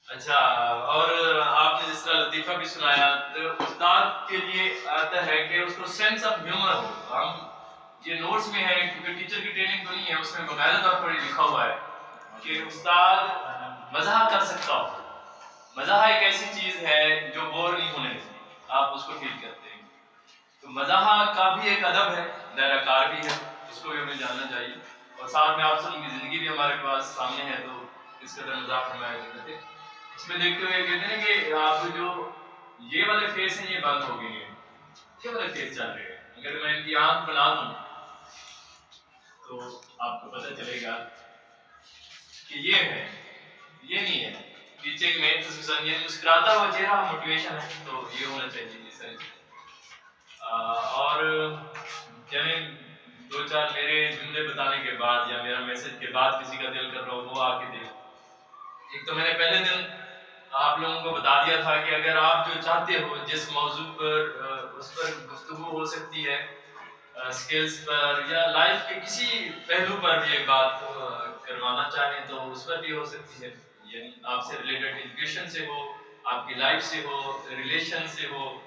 اچھا، اور آپ نے جس طرح لطیفہ بھی سنایا، تو استاد کے لیے آتا ہے کہ اس کو سینس آف ہیومر ہو. ہم یہ نوٹس میں ہے کیونکہ ٹیچر کی ٹریننگ تو نہیں ہے، اس میں باقاعدہ طور پر لکھا ہوا ہے کہ استاد مزاح کر سکتا ہو. مزاح ایک ایسی چیز ہے جو بور نہیں ہونے دیتی، آپ اس کو فیل کرتے ہیں. تو مزاح کا بھی ایک ادب ہے، دائرہ کار بھی ہے، اس کو بھی ہمیں جاننا چاہیے. اور ساتھ میں آپ سب کی زندگی بھی ہمارے پاس سامنے ہے، تو اس قدر مزاح فرمایا کرتے تھے. اس میں دیکھتے ہوئے کہتے ہیں کہ آپ جو یہ والے فیس ہیں یہ بند ہو گئے ہیں، یہ والے فیس چل رہے ہیں. اگر میں ان کی آنکھ بنا دوں تو آپ کو پتہ چلے گا کہ یہ ہے، یہ نہیں ہے. پیچھے میں یہ مسکراتا ہوا چہرہ موٹیویشن ہے، تو یہ ہونا چاہیے اس طرح. اور یعنی دو چار میرے جملے بتانے کے بعد یا میرا میسج کے بعد کسی کا دل کر رہا ہو وہ آ کے دیکھ. ایک تو میں نے پہلے دن آپ لوگوں کو بتا دیا تھا کہ اگر آپ جو چاہتے ہو جس موضوع پر اس پر گفتگو ہو سکتی ہے، اسکلز پر یا لائف کے کسی پہلو پر بھی ایک بات کروانا چاہیں تو اس پر بھی ہو سکتی ہے. یعنی آپ سے ریلیٹڈ ایجوکیشن سے ہو، آپ کی لائف سے ہو، ریلیشن سے ہو،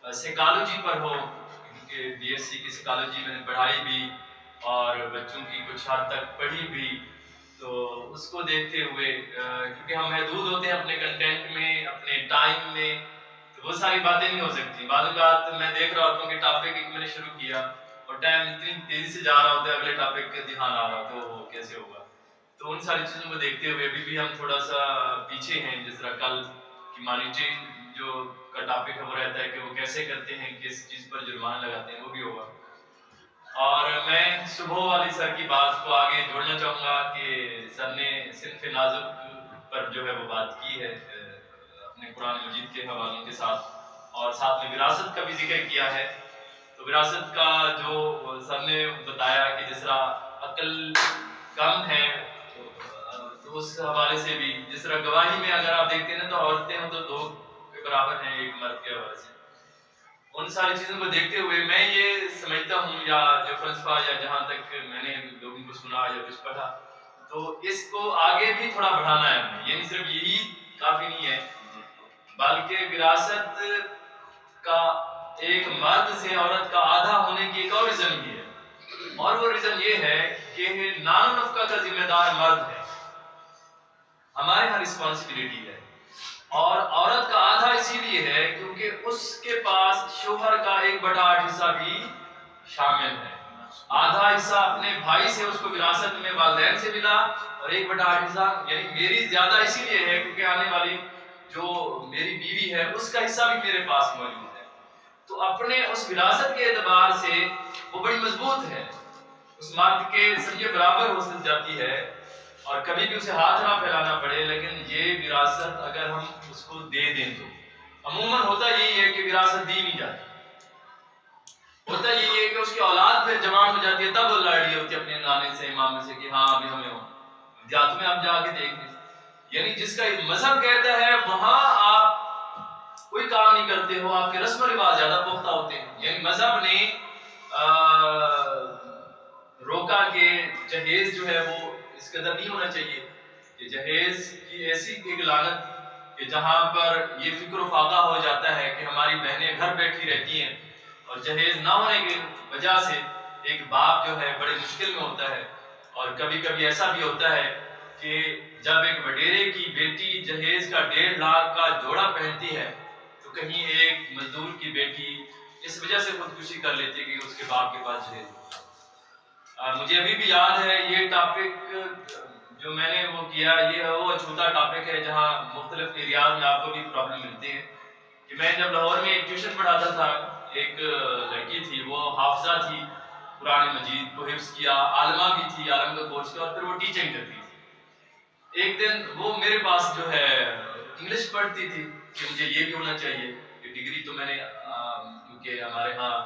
سائیکالوجی پر ہو، کیونکہ بی ایس سی کی سائیکالوجی میں نے پڑھائی بھی اور بچوں کی کچھ حد تک پڑھی بھی. تو اس کو دیکھتے ہوئے کیونکہ ہم محدود ہوتے ہیں اپنے کنٹینٹ میں، اپنے ٹائم میں، تو وہ ساری باتیں نہیں ہو سکتی. بعض اوقات میں دیکھ رہا ہوتا ہوں کہ ٹاپک ایک میں نے شروع کیا اور ٹائم اتنی تیزی سے جا رہا ہوتا ہے، اگلے ٹاپک کا دھیان آ رہا ہوتا ہے وہ کیسے ہوگا. تو ان ساری چیزوں کو دیکھتے ہوئے ابھی بھی ہم تھوڑا سا پیچھے ہیں. جس طرح کل کی مانیٹرنگ جو کا ٹاپک ہے وہ رہتا ہے کہ وہ کیسے کرتے ہیں، کس چیز پر جرمانہ لگاتے ہیں، وہ بھی ہوگا. اور میں صبح والی سر کی بات کو آگے جوڑنا چاہوں گا کہ سر نے صنف نازک پر جو ہے وہ بات کی ہے اپنے قرآن مجید کے حوالوں کے ساتھ، اور ساتھ میں وراثت کا بھی ذکر کیا ہے. تو وراثت کا جو سر نے بتایا کہ جس طرح عقل کم ہے تو اس حوالے سے بھی، جس طرح گواہی میں اگر آپ دیکھتے ہیں تو عورتیں ہوں تو 2 کے برابر ہیں ایک مرد کے حوالے سے. ان ساری چیزوں کو دیکھتے ہوئے میں یہ سمجھتا ہوں، یا جو فلسفہ یا جہاں تک میں نے لوگوں کو سنا یا کچھ پڑھا، تو اس کو آگے بھی تھوڑا بڑھانا ہے ہمیں. یعنی صرف یہی کافی نہیں ہے، بلکہ وراثت کا ایک مرد سے عورت کا آدھا ہونے کی ایک اور ریزن بھی ہے، اور وہ ریزن یہ ہے کہ نان و نفقہ کا ذمہ دار مرد ہے، ہمارے یہاں رسپانسبلٹی ہے. اور عورت کا آدھا اسی لیے ہے کیونکہ اس کے پاس شوہر کا 1/8 حصہ بھی شامل ہے. آدھا حصہ اپنے بھائی سے اس کو وراثت میں والدین سے ملا، اور 1/8 حصہ یعنی میری زیادہ اسی لیے ہے کیونکہ آنے والی جو میری بیوی ہے اس کا حصہ بھی میرے پاس موجود ہے. تو اپنے اس وراثت کے اعتبار سے وہ بڑی مضبوط ہے، اس مرد کے سب برابر ہو جاتی ہے اور کبھی بھی اسے ہاتھ نہ پھیلانا پڑے. لیکن یہ وراثت اگر ہم اس کو دے دیں تو عموماً ہوتا یہی ہے کہ وراثت دی نہیں جاتی. ہوتا یہی ہے کہ اس کی اولاد پھر جوان ہو جاتی ہے، تب وہ لڑ رہی ہوتی ہے اپنے نانے سے، مامے سے کہ ہاں ابھی ہمیں ہو. دیہات میں آپ جا کے دیکھ لیں، یعنی جس کا مذہب کہتا ہے وہاں آپ کوئی کام نہیں کرتے ہو، آپ کے رسم و رواج زیادہ پختہ ہوتے ہیں. یعنی مذہب نے روکا کہ جہیز جو ہے وہ اس قدر نہیں ہونا چاہیے، کہ جہیز کی ایسی ایک لعنت کہ جہاں پر یہ فکر و فاقہ ہو جاتا ہے کہ ہماری بہنیں گھر بیٹھی رہتی ہیں، اور جہیز نہ ہونے کی وجہ سے ایک باپ جو ہے بڑے مشکل میں ہوتا ہے. اور کبھی کبھی ایسا بھی ہوتا ہے کہ جب ایک وڈیرے کی بیٹی جہیز کا 1.5 لاکھ کا جوڑا پہنتی ہے تو کہیں ایک مزدور کی بیٹی اس وجہ سے خودکشی کر لیتی ہے کہ اس کے باپ کے پاس جہیز. مجھے ابھی بھی یاد ہے یہ ٹاپک جو میں نے وہ کیا، یہ وہ چھوٹا ٹاپک ہے جہاں مختلف ایریاز میں آپ کو بھی پرابلم ملتی ہے. کہ میں جب لاہور میں ایک ٹیوشن پڑھاتا تھا، ایک لڑکی تھی، وہ حافظہ تھی، قرآن مجید کو حفظ کیا، عالمہ بھی تھی، عالم کا کورس کیا، اور پھر وہ ٹیچنگ کرتی تھی. ایک دن وہ میرے پاس جو ہے انگلش پڑھتی تھی کہ مجھے یہ بھی ہونا چاہیے کہ ڈگری تو میں نے کیونکہ ہمارے ہاں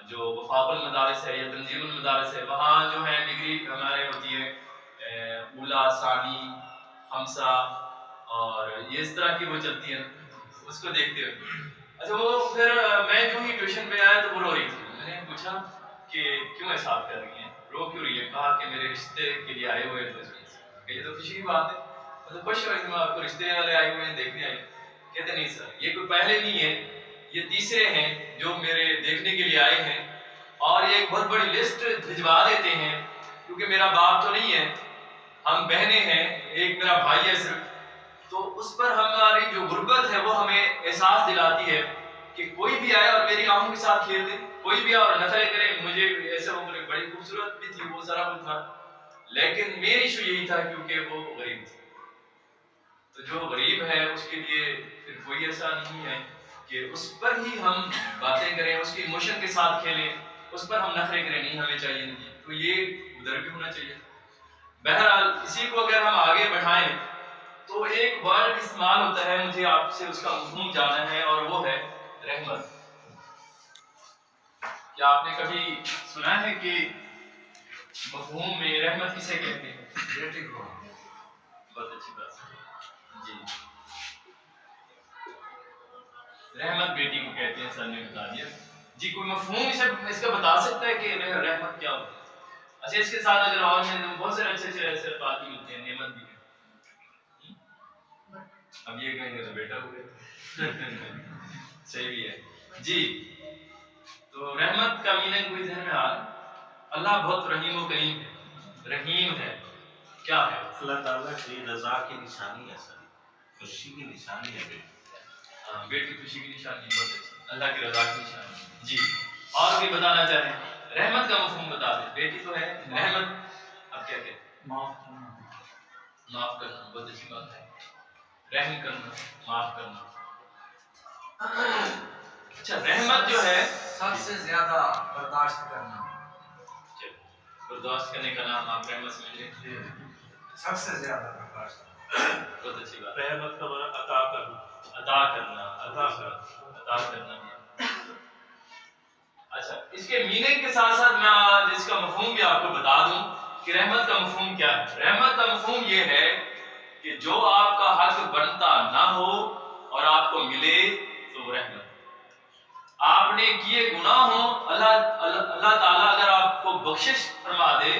جو وفاق المدارس ہے یا تنظیم المدارس ہے وہاں جو ہے ڈگری ہمارے ہوتی ہے اولا، ثانی، خمسہ، اور یہ اس طرح کی وہ چلتی ہیں، اس کو دیکھتے ہوئے. اچھا وہ پھر میں جو ہی ٹیوشن پہ آیا تو وہ رو رہی تھی. میں نے پوچھا کہ کیوں ایسا کر رہی ہیں، رو کیوں رہی ہے؟ کہا کہ میرے رشتے کے لیے آئے ہوئے تھے. کہ یہ تو خوشی کی بات ہے. تو خوش ہوئے کہ میں آپ کو رشتے والے آئے ہوئے ہیں دیکھنے آئے. کہتے نہیں سر یہ کوئی پہلے نہیں ہے, یہ تیسرے ہیں جو میرے دیکھنے کے لیے آئے ہیں, اور یہ ایک بہت بڑی لسٹ بھجوا دیتے ہیں کیونکہ میرا باپ تو نہیں ہے, ہم بہنیں ہیں, ایک میرا بھائی ہے صرف. تو اس پر ہماری جو غربت ہے وہ ہمیں احساس دلاتی ہے کہ کوئی بھی آئے اور میری آنکھوں کے ساتھ کھیل دے, کوئی بھی اور نخرے کرے. مجھے ایسا وہ بڑی خوبصورت بھی تھی, وہ سارا کچھ تھا, لیکن میری ایشو یہی تھا کیونکہ وہ غریب تھی. تو جو غریب ہے اس کے لیے پھر کوئی ایسا نہیں ہے کہ اس پر ہی ہم باتیں کریں, اس کی ایموشن کے ساتھ کھیلیں, اس پر ہم نخرے کریں, نہیں ہمیں چاہیے نہیں. تو یہ ادھر بھی ہونا چاہیے. بہرحال اسی کو اگر ہم آگے بڑھائیں تو ایک ورڈ استعمال ہوتا ہے, مجھے آپ سے اس کا مفہوم جاننا ہے, اور وہ ہے رحمت. کیا آپ نے کبھی سنا ہے کہ مفہوم میں رحمت کسے کہتے ہیں؟ بیٹے کو. بہت اچھی بات ہے جی, رحمت بیٹی کو کہتے ہیں, سر نے بتا دیا. جی کوئی مفہوم اس کا بتا سکتا ہے کہ رحمت کیا ہوتا ہے؟ اچھا اس کے ساتھ اگر اور میں بہت سارے اچھے بات بھی ملتے ہیں, نعمت بھی ہے. اب یہ کہیں گے تو بیٹا ہو گیا. صحیح بھی ہے جی. تو رحمت کا میننگ کوئی ذہن میں آ رہا ہے؟ اللہ بہت رحیم و کریم ہے. رحیم ہے کیا ہے؟ اللہ تعالیٰ کی رضا کی نشانی ہے سر, خوشی کی نشانی ہے بیٹی. ہاں بیٹی خوشی کی نشانی, بہت اچھی, اللہ کی رضا کی نشانی. جی اور بھی بتانا چاہیں رحمت کا مفہوم بتا دیں. بیٹی تو ہے رحمت, اب کیا کہتے ہیں؟ معاف کرنا. معاف کرنا بہت اچھی بات ہے. رحم کرنا, معاف کرنا. اچھا رحمت جو ہے سب سے زیادہ برداشت کرنا. برداشت کرنے کا نام آپ رحمت سمجھ لیں. سب سے زیادہ برداشت. بہت اچھی بات. رحمت کا معنی عطا کرنا. عطا کرنا, عطا کرنا. اچھا اس کے میننگ کے ساتھ ساتھ میں آج اس کا مفہوم بھی آپ کو بتا دوں کہ رحمت کا مفہوم کیا ہے. رحمت کا مفہوم یہ ہے کہ جو آپ کا حق بنتا نہ ہو اور آپ کو ملے تو وہ رحمت. آپ نے کیے گناہ ہوں, اللہ تعالیٰ اگر آپ کو بخشش فرما دے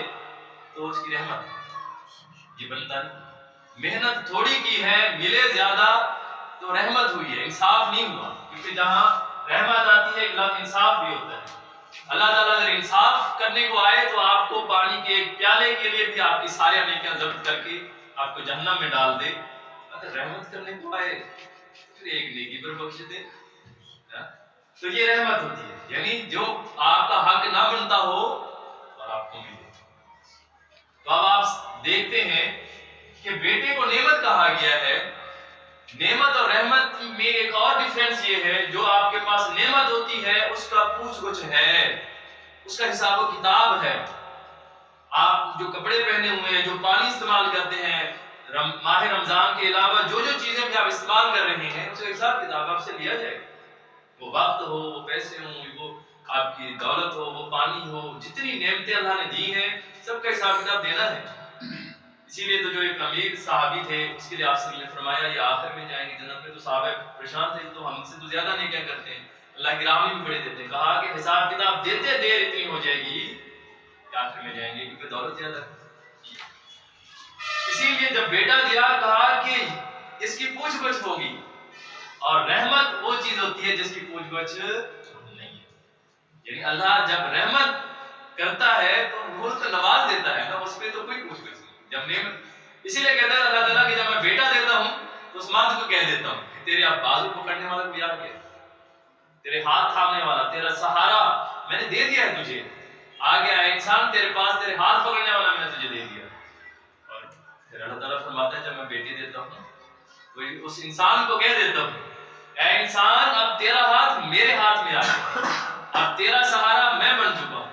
تو اس کی رحمت. یہ بنتا نہیں, محنت تھوڑی کی ہے, ملے زیادہ تو رحمت ہوئی ہے, انصاف نہیں ہوا. کیونکہ جہاں رحمت آتی ہے ایک لفظ انصاف بھی ہوتا ہے. اللہ تعالیٰ اگر انصاف کرنے کو آئے تو آپ کو پانی کے ایک پیالے کے لیے بھی آپ کی ساری نیکیاں ضبط کر کے آپ کو جہنم میں ڈال دے. اگر رحمت کرنے کو آئے پھر ایک نیکی پر بخش دے. تو یہ رحمت ہوتی ہے, یعنی جو آپ کا حق نہ بنتا ہو اور آپ کو ملے. تو اب آپ دیکھتے ہیں کہ بیٹے کو نعمت کہا گیا ہے. نعمت اور رحمت میں ایک اور ڈیفرنس یہ ہے, جو آپ کے پاس نعمت ہوتی ہے اس کا پوچھ گچھ ہے, اس کا حساب و کتاب ہے. آپ جو کپڑے پہنے ہوئے ہیں, جو پانی استعمال کرتے ہیں, ماہ رمضان کے علاوہ جو چیزیں بھی آپ استعمال کر رہے ہیں اس کا حساب کتاب آپ سے لیا جائے گا. وہ وقت ہو, وہ پیسے ہوں, وہ آپ کی دولت ہو, وہ پانی ہو, جتنی نعمتیں اللہ نے دی ہیں سب کا حساب کتاب دینا ہے. اسی لیے تو جو ایک امیر صحابی تھے اس کے لیے آپ سے فرمایا یہ آخر میں جائیں گے جنت میں. تو صحابہ پریشان تھے, تو ہم سے تو زیادہ نہیں کیا کرتے ہیں, اللہ کی راہ میں بھی بڑے دیتے ہیں. کہا کہ حساب کتاب دیتے دیر اتنی ہو جائے گی کہ آخر میں جائیں گے کیونکہ دولت زیادہ ہے. اسی لیے جب بیٹا دیا کہا کہ اس کی پوچھ گچھ ہوگی, اور رحمت وہ چیز ہوتی ہے جس کی پوچھ گچھ نہیں ہے. یعنی اللہ جب رحمت کرتا ہے تو وہ تو نواز دیتا ہے نا, اس پہ تو کوئی پوچھ گچھ نہیں. جب نعمت اسی لیے کہتا ہے اللہ تعالیٰ کہ جب میں بیٹا دیتا ہوں تو اس ماں کو کہہ دیتا ہوں کہ تیرے آپ بازو پکڑنے والا بھی آ گیا, تیرے ہاتھ تھامنے والا, تیرا سہارا میں نے دے دیا ہے تجھے. آ گیا انسان تیرے پاس, تیرے ہاتھ پکڑنے والا میں نے تجھے دے دیا. اور پھر اللہ تعالیٰ فرماتا ہے جب میں بیٹی دیتا ہوں تو اس انسان کو کہہ دیتا ہوں اے انسان اب تیرا ہاتھ میرے ہاتھ میں آ گیا, اب تیرا سہارا میں بن چکا ہوں.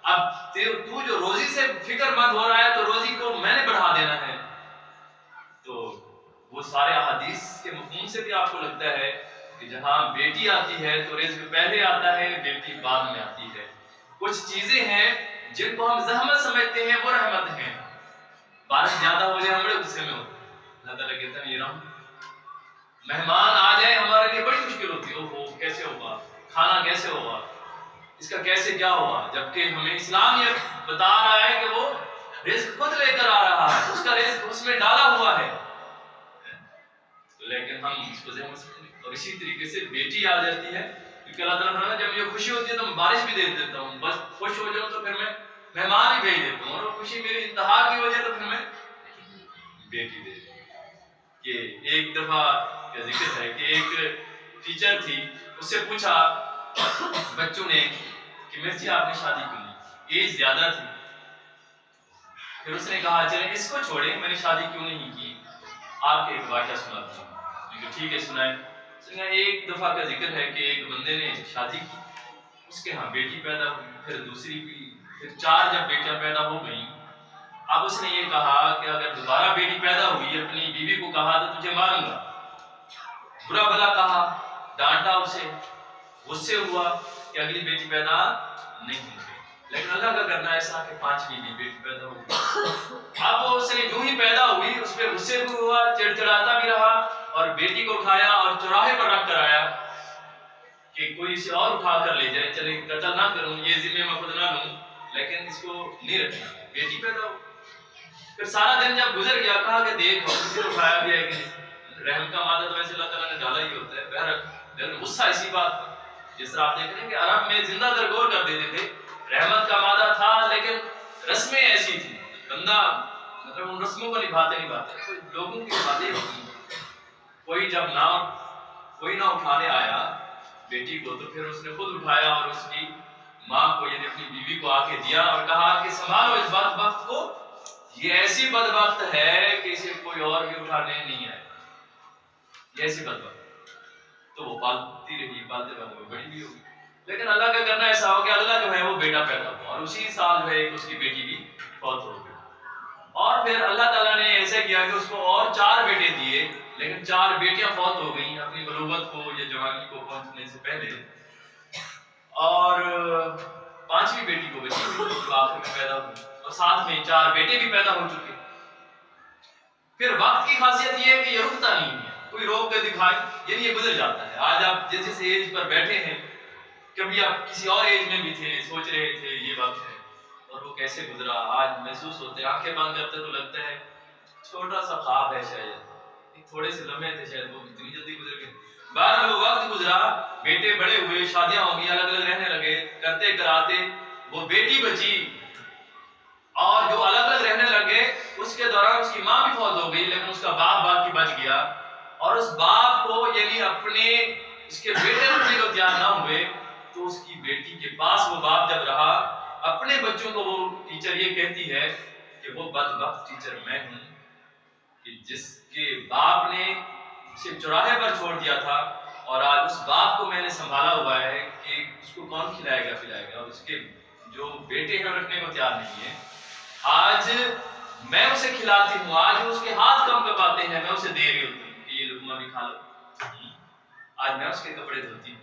اب تو جو روزی سے فکر مند ہو رہا ہے تو روزی کو میں نے بڑھا دینا ہے. تو وہ سارے احادیث کے مفہوم سے بھی آپ کو لگتا ہے کہ جہاں بیٹی آتی ہے تو رزق پہلے آتا ہے, بیٹی بعد میں آتی ہے. کچھ چیزیں ہیں جن کو ہم زحمت سمجھتے ہیں وہ رحمت ہیں. بارش زیادہ ہو جائے ہم بڑے غصے میں ہوتے ہیں, اللہ تعالیٰ کہتا ہے یہ رحم. مہمان آ جائے ہمارے لیے بڑی مشکل ہوتی ہے, اوہ کیسے ہوگا, کھانا کیسے ہوگا, اس کا کیسے کیا ہوگا. جبکہ ہمیں اسلام یہ بتا رہا ہے کہ وہ رزق خود لے کر آ رہا ہے, اس کا رزق اس میں ڈالا ہوا ہے. لیکن ہم اس کو ذہن میں، اور اسی طریقے سے بیٹی آ جاتی ہے، کیونکہ اللہ تعالیٰ نے جب مجھے خوشی ہوتی ہے تو میں بارش بھی دے دیتا ہوں، بس خوش ہو جاؤں تو پھر میں مہمان بھی بھیج دیتا ہوں، اور وہ خوشی میری انتہا کی ہو جائے تو پھر میں بیٹی دے دیتا ہوں۔ کہ ایک دفعہ کا ذکر ہے کہ ایک ٹیچر تھی، اس سے پوچھا بچوں نے کہ مرزا جی آپ نے شادی کیوں نہیں، ایج زیادہ تھی، پھر اس نے کہا چلیں اس کو چھوڑیں، میں نے شادی کیوں نہیں کی، آپ کے ایک واقعہ سناتا ہوں۔ ٹھیک ہے سنائیں۔ ایک دفعہ کا ذکر ہے کہ ایک بندے نے شادی کی، اس کے ہاں بیٹی پیدا ہوئی، پھر دوسری بھی، پھر 4 جب بیٹیاں پیدا ہو گئیں، اب اس نے یہ کہا کہ اگر دوبارہ بیٹی پیدا ہوئی، اپنی بیوی کو کہا تو تجھے ماروں گا، برا بھلا کہا، ڈانٹا اسے، غصے ہوا کہ اگلی بیٹی پیدا نہیں ہوئی، لیکن اللہ کا کرنا ایسا کہ 5ویں بھی بیٹی پیدا ہوئی۔ اب وہ اس نے جو ہی پیدا ہوئی اس پہ غصے بھی ہوا، چڑچڑاتا بھی رہا، اور بیٹی کو اٹھایا اور چوراہے پر رکھ کر آیا کہ کوئی اسے اور اٹھا کر لے جائے، چلے قتل نہ کروں، یہ ذمہ میں خود نہ لوں، لیکن اس کو نہیں رکھنا، بیٹی پیدا ہو۔ پھر سارا دن جب گزر گیا، کہا کہ دیکھ اسے اٹھایا بھی ہے کہ رحم کا مادہ تو ویسے اللہ تعالیٰ نے ڈالا ہی ہوتا ہے، بہرحال غصہ اسی بات پر، جس طرح آپ دیکھ رہے ہیں کہ عرب میں زندہ درگور کر دیتے تھے، رحمت کا مادہ تھا لیکن رسمیں ایسی تھی، بندہ مطلب ان رسموں کو نبھاتے لوگوں کی باتیں ہوتی ہیں، کوئی نہ اٹھانے آیا بیٹی کو، تو پھر اس نے خود اٹھایا اور اس کی ماں کو یعنی اپنی بیوی کو آ کے دیا اور کہا کہ سنبھالو اس بدبخت کو، یہ ایسی بدبخت ہے کہ اسے کوئی اور بھی اٹھانے نہیں آئے، یہ ایسی بدبخت۔ تو وہ پالتی رہی، پالتے رہے، وہ بڑی بھی ہوگی، لیکن اللہ کا کرنا ایسا ہو کہ اللہ جو ہے وہ بیٹا پیدا ہوا، اور اسی سال جو ہے اس کی بیٹی بھی فوت ہو گئی، اور پھر اللہ تعالیٰ نے ایسے کیا کہ اس کو اور 4 بیٹے دیے، لیکن 4 بیٹیاں فوت ہو گئیں اپنی بلوغت کو یا جوانی کو پہنچنے سے پہلے، اور 5ویں بیٹی کو بچی ہوئی جو آخر میں پیدا ہوئی، اور ساتھ میں 4 بیٹے بھی پیدا ہو چکے۔ پھر وقت کی خاصیت یہ ہے کہ یہ رکتا نہیں ہے، کوئی روک کے دکھائے یعنی یہ گزر جاتا ہے۔ آج آپ جس ایج پر بیٹھے ہیں، کبھی آپ کسی اور ایج میں بھی تھے، سوچ رہے تھے یہ وقت ہے، اور وہ کیسے گزرا آج محسوس ہوتے ہیں، آنکھیں بند کرتے تو لگتا ہے چھوٹا سا خواب ہے، شاید تھوڑے سے لمحے تھے، شاید وہ اتنی جلدی گزر گئے۔ بہرحال وہ وقت گزرا، بیٹے بڑے ہوئے، شادیاں ہو گئی، الگ الگ رہنے لگے، کرتے کراتے وہ بیٹی بچی، اور جو الگ الگ رہنے لگے اس کے دوران اس کی ماں بھی فوت ہو گئی، لیکن اس کا باپ باقی بچ گیا، اور اس باپ کو یعنی اپنے اس کے بیٹے رکھنے کو تیار نہ ہوئے، تو اس کی بیٹی کے پاس وہ باپ جب رہا، اپنے بچوں کو وہ ٹیچر یہ کہتی ہے کہ وہ بدبخت ٹیچر میں ہوں کہ جس کے باپ نے اسے چوراہے پر چھوڑ دیا تھا، اور آج اس باپ کو میں نے سنبھالا ہوا ہے کہ اس کو کون کھلائے گا پلائے گا، اور اس کے جو بیٹے ہیں رکھنے کو تیار نہیں ہے، آج میں اسے کھلاتی ہوں، آج اس کے ہاتھ کم کپاتے ہیں، میں اسے دے رہی ہوتی ہوں کہ یہ لقمہ بھی کھا لو، آج میں اس کے کپڑے دھوتی ہوں۔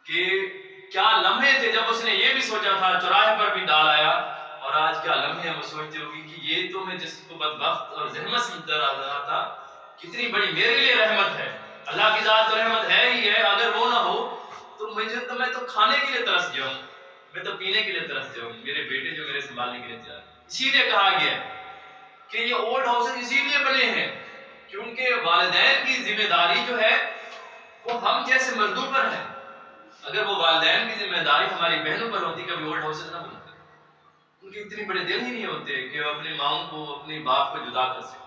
کہ کیا لمحے تھے جب اس نے یہ بھی سوچا تھا، چوراہے پر بھی ڈال آیا، اور آج کیا لمحے وہ سوچتے ہوگی کہ یہ تو میں جس کو بدبخت اور زحمت سمجھتا رہا تھا، کتنی بڑی میرے لیے رحمت ہے۔ اللہ کی ذات تو رحمت ہے ہی ہے، اگر وہ نہ ہو تو میں تو کھانے کے لیے ترس جاؤں، میں تو پینے کے لیے ترس جاؤں، میرے بیٹے جو میرے سنبھالنے کے لیے تیار۔ اسی لیے کہا گیا کہ یہ اولڈ ہاؤسز اسی لیے بنے ہیں کیونکہ والدین کی ذمہ داری جو ہے وہ ہم جیسے مردوں پر ہے۔ اگر وہ والدین کی ذمہ داری ہماری بہنوں پر ہوتی، کبھی اولڈ ہاؤسز نہ بنتے، ان کے اتنے بڑے دل ہی نہیں ہوتے کہ وہ اپنی ماں کو اپنے باپ کو جدا کر سکے۔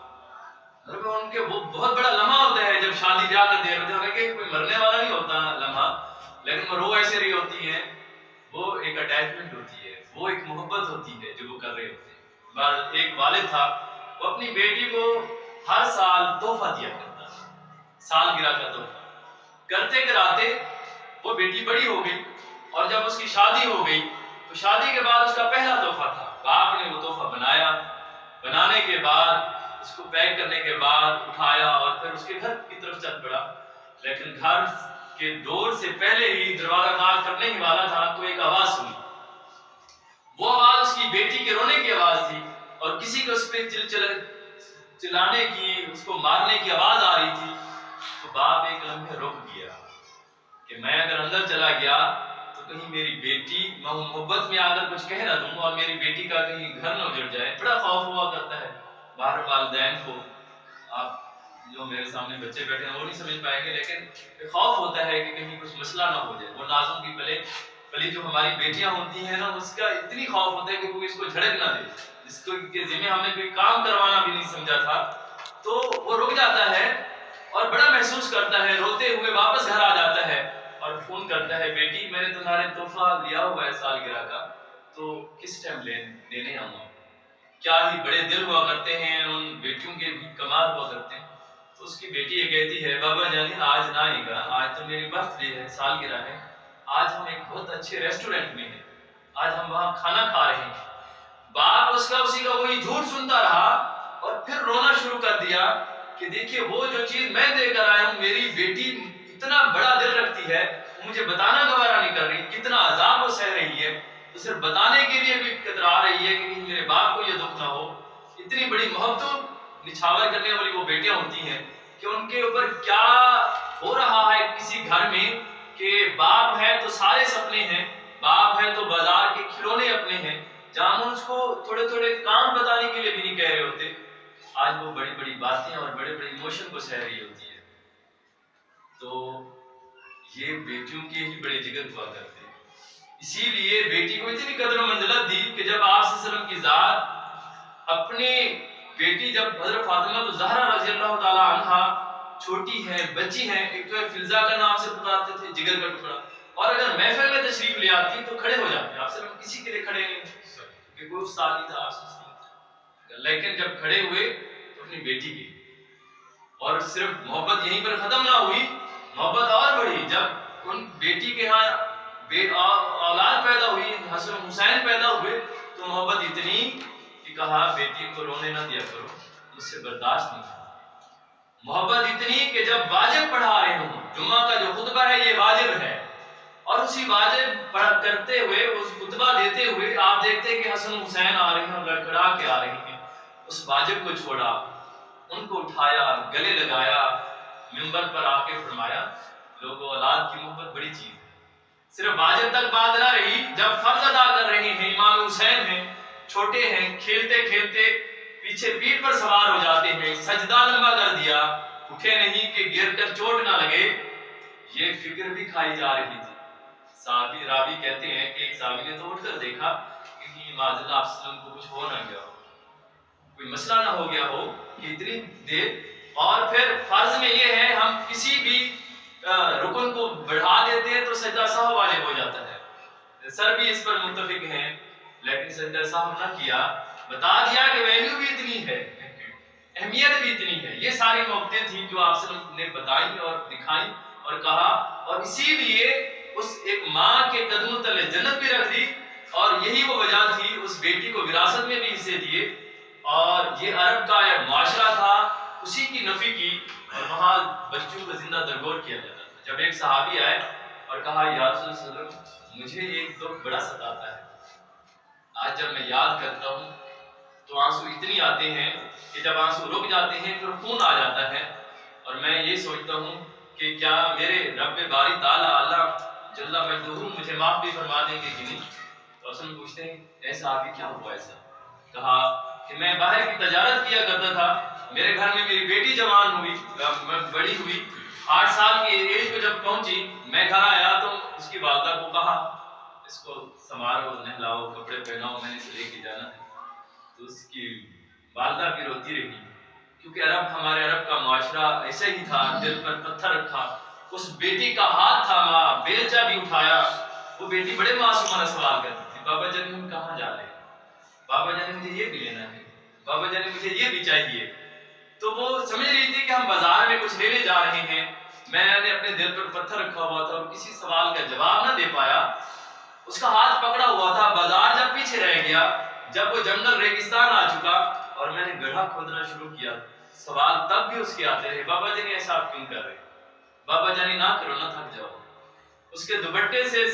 ان کے وہ بہت بڑا لمحہ ہوتا ہے جب شادی بیاہ کر دے رہے ہوتے ہیں، کوئی مرنے والا نہیں ہوتا لمحہ، لیکن وہ رو ایسے رہی ہوتی ہے، وہ ایک اٹیچمنٹ ہوتی ہے، وہ ایک محبت ہوتی ہے جو وہ کر رہے ہوتے ہیں۔ ایک والد تھا، وہ اپنی بیٹی کو ہر سال تحفہ دیا کرتا تھا، سالگرہ کا تحفہ کرتے کراتے وہ بیٹی بڑی ہو گئی، اور جب اس کی شادی ہو گئی تو شادی کے بعد اس کا پہلا تحفہ تھا، باپ نے وہ تحفہ بنایا، بنانے کے بعد اس کو پیک کرنے کے بعد اٹھایا اور پھر اس کے گھر کی طرف چل پڑا، لیکن گھر کے دور سے پہلے ہی دروازہ کھڑکا کرنے ہی والا تھا تو ایک آواز سنی، وہ آواز اس کی بیٹی کے رونے کی آواز تھی، اور کسی کو اس پہ چلانے کی، اس کو مارنے کی آواز آ رہی تھی۔ تو باپ ایک لمحے رک گیا کہ میں اگر اندر چلا گیا تو کہیں میری بیٹی میں محبت میں آ کر کچھ کہہ نہ دوں اور میری بیٹی کا کہیں گھر نہ اجڑ جائے۔ بڑا خوف ہوا کرتا ہے باہر والدین کو، آپ جو میرے سامنے بچے بیٹھے ہیں وہ نہیں سمجھ پائیں گے، لیکن خوف ہوتا ہے کہ کہیں کچھ مسئلہ نہ ہو جائے. وہ نازوں کی پلی جو ہماری بیٹیاں ہوتی ہیں نا، اس کا اتنی خوف ہوتا ہے کہ کوئی اس کو جھڑک نہ دے، جس کو کے ذمہ ہم نے کوئی کام کروانا بھی نہیں سمجھا تھا، تو وہ رک جاتا ہے اور بڑا محسوس کرتا ہے، روتے ہوئے واپس گھر آ جاتا ہے اور فون کرتا ہے، بیٹی میں نے تمہارے تحفہ لیا ہوا ہے سالگرہ کا، تو کس ٹائم لینے آؤں گا. کیا ہی بڑے دل ہوا کرتے ہیں ان بیٹیوں کے بھی، کمال ہوا کرتے ہیں. تو اس کی بیٹی یہ کہتی ہے، بابا جانی آج نہ آئے گا، آج تو میری برتھ ڈے ہے، سالگرہ ہے، آج ہم ایک بہت اچھے ریسٹورینٹ میں ہیں، آج ہم وہاں کھانا کھا رہے ہیں. باپ اس کا اسی کا وہی جھوٹ سنتا رہا اور پھر رونا شروع کر دیا کہ دیکھیے وہ جو چیز میں دے کر آیا ہوں، میری بیٹی اتنا بڑا دل رکھتی ہے، مجھے بتانا گوارا نہیں کر رہی، کتنا عذاب وہ سہ رہی ہے، تو صرف بتانے کے لیے بھی کترا رہی ہے کہ میرے باپ کو یہ دکھ نہ ہو. اتنی بڑی محبتوں نچھاور کرنے والی وہ بیٹیاں ہوتی ہیں کہ ان کے اوپر کیا ہو رہا ہے کسی گھر میں کہ باپ ہے تو سارے سپنے ہیں، باپ ہے تو بازار کے کھلونے اپنے ہیں، جہاں ہم اس کو تھوڑے تھوڑے کام بتانے کے لیے بھی نہیں کہہ رہے ہوتے، آج وہ بڑی بڑی باتیں اور بڑے بڑے ایموشن کو سہ رہی ہوتی ہے. تو یہ بیٹیوں کے ہی بڑے جگر ہوا کرتے ہیں. اسی لیے بیٹی کو اتنی قدر و منزلت دی کہ جب آپ صلی اللہ علیہ وسلم کی ذات اپنی بیٹی، جب حضرت فاطمہ زہرا رضی اللہ تعالی عنہا چھوٹی ہے، بچی ہیں، ایک تو فلزا کا نام سے پکارتے تھے، جگر کا ٹکڑا، اور اگر محفل میں تشریف لے آتی تو کھڑے ہو جاتے. آپ صلی اللہ علیہ وسلم کسی کے لیے کھڑے نہیں کہ کوئی استاد نہیں تھا، آپ صلی اللہ علیہ وسلم، لیکن جب کھڑے ہوئے تو اپنی بیٹی کی، اور صرف محبت یہیں پر ختم نہ ہوئی، محبت اور بڑھی. جب ان بیٹی کے ہاں اولاد پیدا ہوئی، حسن حسین پیدا ہوئے، تو محبت اتنی کہ کہا بیٹی کو رونے نہ دیا کرو، مجھ سے برداشت نہیں. محبت اتنی کہ جب واجب پڑھا رہے ہوں، جمعہ کا جو خطبہ ہے یہ واجب ہے، اور اسی واجب کرتے ہوئے، اس خطبہ دیتے ہوئے آپ دیکھتے ہیں کہ حسن حسین آ رہے ہیں، لڑکھڑا کے آ رہے ہیں، اس واجب کو چھوڑا، ان کو اٹھایا، گلے لگایا، منبر پر آ کے فرمایا لوگوں اولاد کی محبت بڑی چیز ہے. صرف واجب تک بات نہ رہی، جب فرض ادا کر رہے ہیں، امام حسین ہیں، چھوٹے ہیں، کھیلتے کھیلتے پیچھے پیٹھ پر سوار ہو جاتے ہیں، سجدہ لمبا کر دیا، اٹھے نہیں کہ گر کر چوٹ نہ لگے، یہ فکر بھی کھائی جا رہی تھی. صحابی راوی کہتے ہیں کہ ایک صحابی نے تو اٹھ کر دیکھا کہ معاذ اللہ آپ وسلم کو کچھ ہو نہ گیا ہو، کوئی مسئلہ نہ ہو گیا ہو کہ اتنی دیر. اور پھر فرض میں یہ ہے ہم کسی بھی رکن کو بڑھا دیتے ہیں تو سجدہ سہو واجب ہو جاتا ہے. سر بھی اس پر متفق ہیں، لیکن سجدہ سہو نہ کیا، بتا دیا کہ ویلیو بھی اتنی ہے، اہمیت بھی اتنی ہے. یہ ساری نقطیں تھیں جو آپ نے بتائی اور دکھائی اور کہا، اور اسی لیے اس ایک ماں کے قدموں تلے جنت بھی رکھ دی، اور یہی وہ وجہ تھی اس بیٹی کو وراثت میں بھی حصے دیے. اور یہ عرب کا ایک معاشرہ تھا، اسی کی نفی کی، اور وہاں بچوں کو زندہ درگور کیا جاتا تھا. جب ایک صحابی آئے اور کہا یا رسول اللہ صلی اللہ علیہ وسلم مجھے ایک دکھ بڑا ستاتا ہے، آج جب میں یاد کرتا ہوں تو آنسو اتنی آتے ہیں کہ جب آنسو رک جاتے ہیں پھر خون آ جاتا ہے، اور میں یہ سوچتا ہوں کہ کیا میرے رب باری تعالیٰ اللہ جل مجدہ مجھے معاف بھی فرما دیں گے کہ نہیں. تو اصل پوچھتے ہیں ایسا ابھی کیا ہوا ایسا؟ کہا کہ میں باہر کی تجارت کیا کرتا تھا، میرے گھر میں میری بیٹی جوان ہوئی، بڑی ہوئی، 8 سال کی ایج پہ جب پہنچی، میں گھر آیا تو اس کی والدہ کو کہا اس کو سنوارو، نہلاؤ، کپڑے پہناؤ، میں نے اسے لے کے جانا ہے. تو اس کی والدہ بھی روتی رہی، کیونکہ ہمارے عرب کا معاشرہ ایسے ہی تھا، دل پر پتھر رکھا. اس بیٹی کا ہاتھ تھاما، بیلچا بھی اٹھایا. وہ بیٹی بڑے معصومانہ سوال کرتی تھی، بابا جان ہم کہاں جا رہے ہیں؟ بابا جان مجھے یہ بھی لینا ہے، بابا جان مجھے یہ بھی چاہیے. تو وہ سمجھ رہی تھی کہ ہم بازار میں کچھ لینے جا رہے ہیں. میں نے اپنے دل پر پتھر رکھا ہوا تھا اور کسی سوال کا جواب نہ دے پایا. اس کا ہاتھ پکڑا ہوا تھا. بازار جب پیچھے رہ گیا، جب وہ جنگل ریگستان آ چکا اور میں نے گڑھا کھودنا شروع کیا، سوال تب بھی اس کے آتے رہے، بابا جانی ایسا آپ کیوں کر رہے ہیں؟ بابا جانی نہ کرو، نہ تھک جاؤ. اس کے دوپٹے سے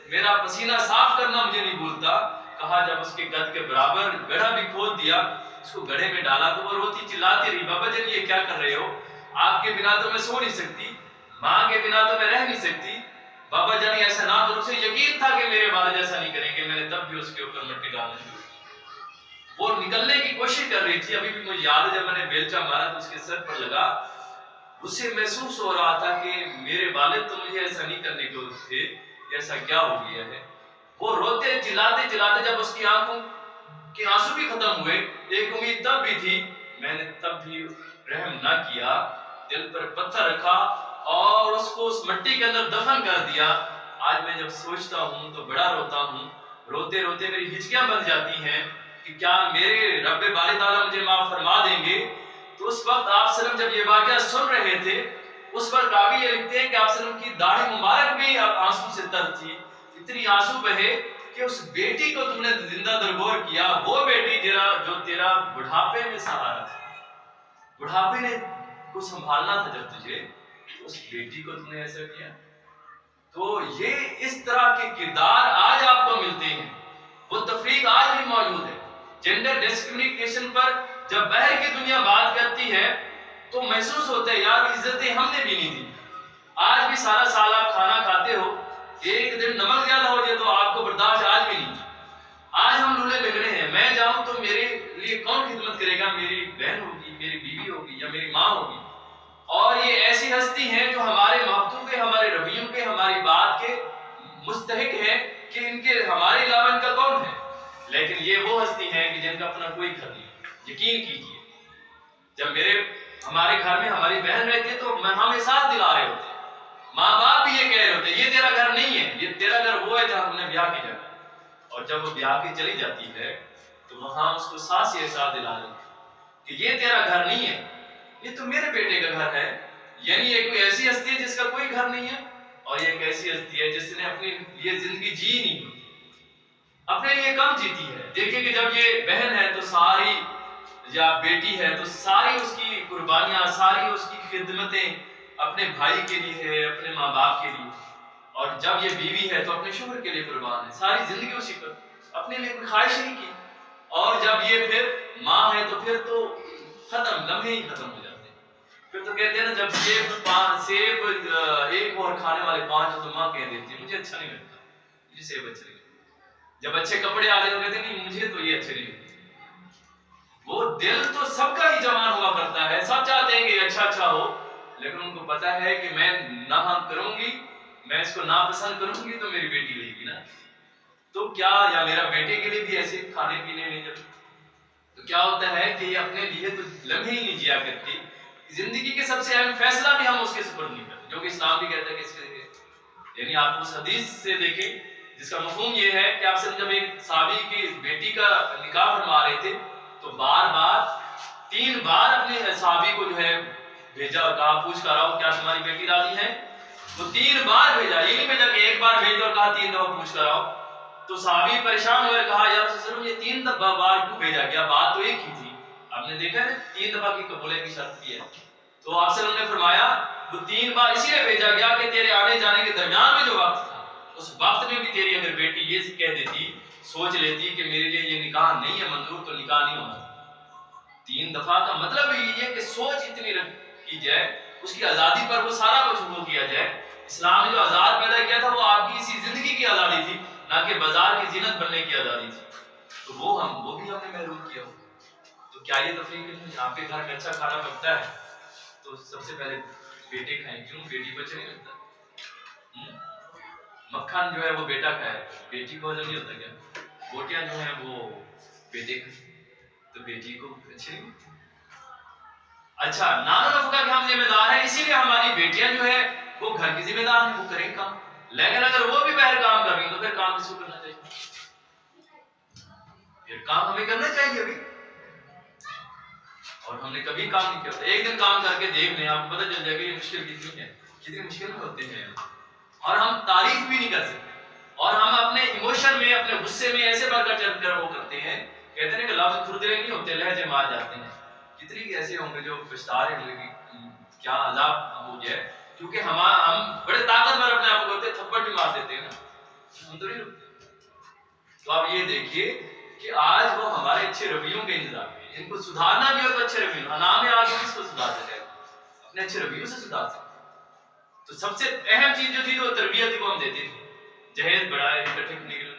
میرا پسینہ صاف کرنا مجھے نہیں بھولتا. کہا جب اس کے قد کے برابر گڑھا بھی کھود دیا، اس کو گڑھے میں ڈالا تو وہ روتی چلاتی رہی، بابا جانی یہ کیا کر رہے ہو؟ آپ کے بنا تو میں سو نہیں سکتی، ماں کے بنا تو میں رہ نہیں سکتی. بابا جانی ایسا نہ کرو. اسے یقین تھا کہ میرے والد ایسا نہیں کریں گے. میں نے تب بھی اس کے اوپر مٹی ڈالنا شروع کی. وہ نکلنے کی کوشش کر رہی تھی. ابھی بھی مجھے یاد ہے جب میں نے بیلچا مارا تو اس کے سر پر لگا اسے محسوس ہو رہا تھا کہ میرے والد تو مجھے ایسا نہیں کرنے کو تھے، ایسا کیا ہو گیا ہے۔ وہ روتے چلاتے چلاتے جب اس کی آنکھوں کے آنسو بھی ختم ہوئے، ایک امید تب بھی تھی، میں نے تب بھی رحم نہ کیا، دل پر پتھر رکھا اور اس کو اس مٹی کے اندر دفن کر دیا۔ آج میں جب سوچتا ہوں تو بڑا روتا ہوں، روتے روتے میری ہچکیاں بن جاتی ہیں کہ کیا میرے رب باری تعالیٰ مجھے معاف فرما دیں گے۔ تو اس وقت آپ صلی اللہ علیہ وسلم جب یہ واقعہ سن رہے تھے، اس پر راوی یہ لکھتے ہیں کہ آپ صلی اللہ علیہ وسلم کی داڑھی مبارک بھی آنسو سے تر تھی، اتنی آنسو بہے کہ اس بیٹی کو تم نے زندہ درگور کیا، وہ بیٹی جو تیرا بڑھاپے میں سہارا تھا، بڑھاپے نے کو سنبھالنا تھا جب تجھے، اس بیٹی کو تم نے ایسا کیا۔ تو یہ اس طرح کے کردار آج آپ کو ملتے ہیں، وہ تفریق آج بھی موجود ہے۔ جینڈر ڈسکریمنیشن پر جب باہر کی دنیا بات کرتی ہے تو محسوس ہوتا ہے یار عزتیں ہم نے بھی نہیں دی۔ آج بھی سارا سال آپ کھانا کھاتے ہو، ایک دن نمک زیادہ ہو جائے تو آپ کو برداشت آج بھی نہیں۔ آج ہم لولے لگ رہے ہیں، میں جاؤں تو میرے لیے کون خدمت کرے گا؟ میری بہن ہوگی، میری بیوی ہوگی یا میری ماں ہوگی۔ اور یہ ایسی ہستی ہیں جو ہمارے محبوب کے، ہمارے رویوں کے، ہماری بات کے مستحق ہیں کہ ان کے ہمارے علاوہ ان کا کون ہے؟ لیکن یہ وہ ہستی ہیں کہ جن کا اپنا کوئی گھر نہیں۔ یقین کیجئے جب ہمارے گھر میں ہماری بہن رہتی ہے تو ہمیں ساتھ دلا رہے ہوتے ہیں، ماں باپ بھی یہ کہہ رہے ہوتے ہیں یہ تیرا گھر نہیں ہے، یہ تیرا گھر وہ ہے جہاں تم نے بیاہ کی جگہ۔ اور جب وہ بیاہ کی چلی جاتی ہے تو وہاں اس کو ساس یہ احساس دلا رہی ہے کہ یہ تیرا گھر نہیں ہے، یہ تو میرے بیٹے کا گھر ہے۔ یعنی یہ کوئی ایسی ہستی ہے جس کا کوئی گھر نہیں ہے، اور یہ ایک ایسی ہستی ہے جس نے اپنی یہ زندگی جی نہیں، اپنے لیے کم جیتی ہے۔ دیکھیں کہ جب یہ بہن ہے تو ساری، یا بیٹی ہے تو ساری اس کی قربانیاں، ساری اس کی خدمتیں اپنے بھائی کے لیے ہے، اپنے ماں باپ کے لیے۔ اور جب یہ بیوی ہے تو اپنے شوہر کے لیے قربان ہے، ساری زندگی اسی پر، اپنے لیے کوئی خواہش نہیں کی۔ اور جب یہ پھر ماں ہے تو پھر تو ختم، لمحے ہی ختم ہو جاتے ہیں۔ پھر تو کہتے ہیں نا جب سیب ایک اور کھانے والے 5 تو ماں کہہ دیتی ہے مجھے اچھا نہیں لگتا، مجھے سیب اچھا نہیں لگتا۔ جب اچھے کپڑے آ جائے تو کہتے ہیں نہیں مجھے تو یہ اچھے نہیں لگتے۔ وہ دل تو سب کا ہی جوان ہوا کرتا ہے، سب چاہتے ہیں کہ اچھا ہو، لیکن ان کو پتا ہے کہ میں نہ کروں گی، میں اس کو ناپسند کروں گی تو میری بیٹی رہے گی نا، تو کیا، یا میرا بیٹے کے لیے بھی ایسے کھانے پینے نہیں جب، تو کیا ہوتا ہے کہ یہ اپنے لیے تو لمحے ہی نہیں جیا کرتی، زندگی کے سب سے اہم فیصلہ بھی ہم اس کے سپرد نہیں کرتے، جو کہ اسلام بھی کہتا ہے کہ اس کے لیے، یعنی آپ اس حدیث سے دیکھیں جس کا مفہوم یہ ہے کہ آپ سے جب ایک صحابی کی بیٹی کا نکاح فرما رہے تھے تو بار بار 3 بار اپنے صحابی کو جو ہے بھیجا اور کہا پوچھ کر آؤ کیا تمہاری بیٹی راضی ہے؟ وہ 3 بار بھیجا، یہ نہیں بھیجا کہ ایک بار بھیج اور کہا 3 دفعہ پوچھ کر آؤ۔ تو صحابی پریشان ہوئے، کہا یا رسول اللہ صلی اللہ علیہ وسلم یہ 3 دفعہ بار کیوں بھیجا گیا؟ بات تو ایک ہی تھی، آپ نے دیکھا ہے 3 دفعہ کی قبولیت کی شرط کی ہے۔ تو آپ صلی اللہ علیہ وسلم نے فرمایا وہ 3 بار اسی لیے بھیجا گیا کہ تیرے آنے جانے کے درمیان میں جو وقت تھا اس وقت میں بھی تیری اگر بیٹی یہ کہہ دیتی، سوچ لیتی کہ میرے لیے یہ نکاح نہیں ہے منظور، تو نکاح نہیں ہونا۔ 3 دفعہ کا مطلب یہ ہے کہ سوچ اتنی کی جائے، اس کی آزادی پر وہ سارا کچھ وہ کیا جائے۔ اسلام نے جو آزاد پیدا کیا تھا وہ آپ کی اسی زندگی کی آزادی تھی، نہ کہ بازار کی زینت بننے کی آزادی تھی، تو وہ بھی ہم نے محروم کیا ہو۔ تو کیا یہ تفریق نہیں؟ آپ کے گھر میں اچھا کھانا بنتا ہے تو سب سے پہلے بیٹے کھائیں، کیوں؟ بیٹی کو اچھا نہیں لگتا؟ مکھن جو ہے وہ بیٹا کھائے، بیٹی کو نہیں ہوتا کیا؟ بوٹیاں جو ہیں وہ بیٹے کھائے تو بیٹی کو اچھی نہیں۔ اچھا، نان نفقہ کے ہم ذمہ دار ہیں، اسی لیے ہماری بیٹیاں جو ہے وہ گھر کی ذمہ دار ہیں، وہ کریں کام، لیکن اگر وہ بھی باہر کام کر رہی ہیں تو پھر کام کس کو کرنا چاہیے؟ پھر کام ہمیں کرنا چاہیے ابھی، اور ہم نے کبھی کام نہیں کیا۔ ایک دن کام کر کے دیکھ لیں، آپ کو پتہ چل جائے گا یہ مشکل کتنی ہے، کتنی مشکل میں ہوتے ہیں، اور ہم تعریف بھی نہیں کر سکتے، اور ہم اپنے ایموشن میں، اپنے غصے میں ایسے بڑھ کر وہ کرتے ہیں، کہتے ہیں کہ لفظ کھردرے نہیں ہوتے، لہجے مار جاتے ہیں۔ کتنی ایسے ہوں گے جو پچھتا رہے ہیں کیا عذاب ہو جائے، کیونکہ ہم بڑے طاقتور اپنے آپ کو ہوتے، تھپڑ بھی مار دیتے ہیں نا، ہم تو نہیں رکتے۔ تو آپ یہ دیکھیے کہ آج وہ ہمارے اچھے رویوں کے انتظار میں، ان کو سدھارنا بھی ہو تو اچھے رویوں، انام میں آج کس کو سدھار سکتے ہیں؟ اپنے اچھے رویوں سے سدھار سکتے ہیں۔ تو سب سے اہم چیز جو تھی وہ تربیت کو ہم دیتے تھے، جہیز بڑھائے اکٹھے نکلے،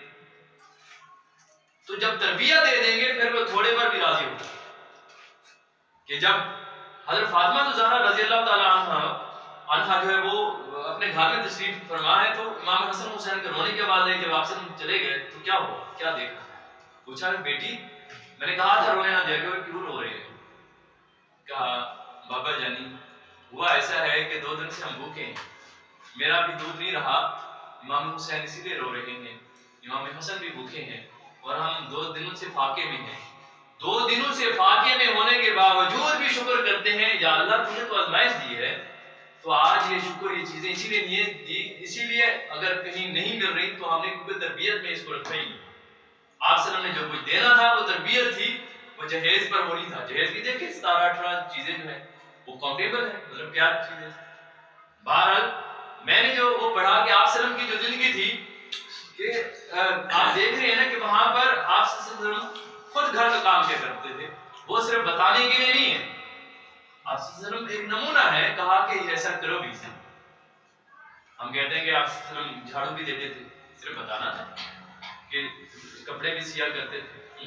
تو جب تربیت دے دیں گے پھر وہ تھوڑے پر بھی راضی ہوگا، کہ جب حضرت فاطمہ زہرا رضی اللہ تعالیٰ عنہا جو ہے وہ اپنے گھر میں تشریف فرما ہے، تو امام حسن حسین کے رونے کی آواز آئی. جب آپ سے چلے گئے تو کیا ہوا، کیا دیکھا؟ پوچھا بیٹی میں نے کہا تھا رونے نہ دیا کرو، کیوں رو رہے ہیں؟ کہا بابا جانی ہوا ایسا ہے کہ 2 دن سے ہم بھوکے ہیں، میرا بھی دودھ نہیں رہا، امام حسین اسی لیے رو رہے ہیں، امام حسن بھی بھوکے ہیں، اور ہم 2 دنوں سے فاقے میں ہیں. 2 دنوں سے فاقے میں ہونے کے باوجود بھی شکر کرتے ہیں. یا اللہ تم نے تو آزمائش دی ہے، تو آج یہ شکر، یہ چیزیں اسی لیے نیت دی، اسی لیے اگر کہیں نہیں مل رہی تو ہم نے کیونکہ تربیت میں اس کو رکھا ہی نہیں. آپ صلی اللہ علیہ وسلم نے جو کچھ دینا تھا وہ تربیت تھی، وہ جہیز پر وہ نہیں تھا. جہیز کی دیکھیں 17-18 چیزیں جو ہیں وہ کاؤنٹیبل ہیں، مطلب کیا چیزیں. بہرحال میں نے جو وہ پڑھا کہ آپ صلی اللہ علیہ وسلم کی جو زندگی تھی کہ آپ دیکھ رہے ہیں نا کہ وہاں پر آپ صلی اللہ علیہ وسلم خود گھر کا کام کیا کرتے تھے، وہ صرف بتانے کے لیے نہیں ہے. آپ صلی اللہ علیہ وسلم ایک نمونہ ہے، کہا کہ ایسا کرو بھی. ہم کہتے ہیں کہ آپ صلی اللہ علیہ وسلم جھاڑو بھی دیتے تھے، صرف بتانا تھا کہ کپڑے بھی سیا کرتے تھے،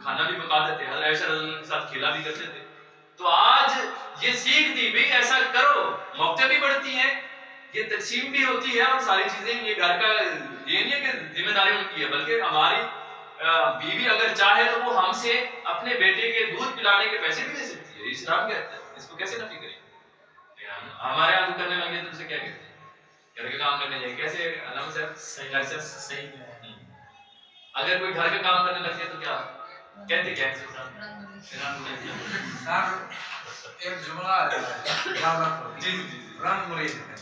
کھانا بھی پکاتے تھے، حضرت عائشہ رضی اللہ عنہا کے ساتھ کھیلا بھی کرتے تھے. تو آج یہ سیکھ دی بھی ایسا کرو، موقع بھی بڑھتی ہیں، یہ تقسیم بھی ہوتی ہے، اور ساری چیزیں یہ گھر کا یہ نہیں ہے کہ ذمہ داری ان کی ہے، بلکہ ہماری بیوی اگر چاہے تو وہ ہم سے اپنے بیٹے کے دودھ پلانے کے پیسے بھی لے سکتی ہے. اسلام کہتا ہے اس کو کیسے نفی کریں؟ ہمارے یہاں کرنے لگے تو اسے کیا کہتے ہیں؟ گھر کا کام کرنے جائے کیسے علامہ صاحب صحیح ہے. اگر کوئی گھر کا کام کرنے لگے تو کیا کہتے کیا سر ایک جملہ ہے، یاد رکھو. جی جی جی رنگ مرید ہے.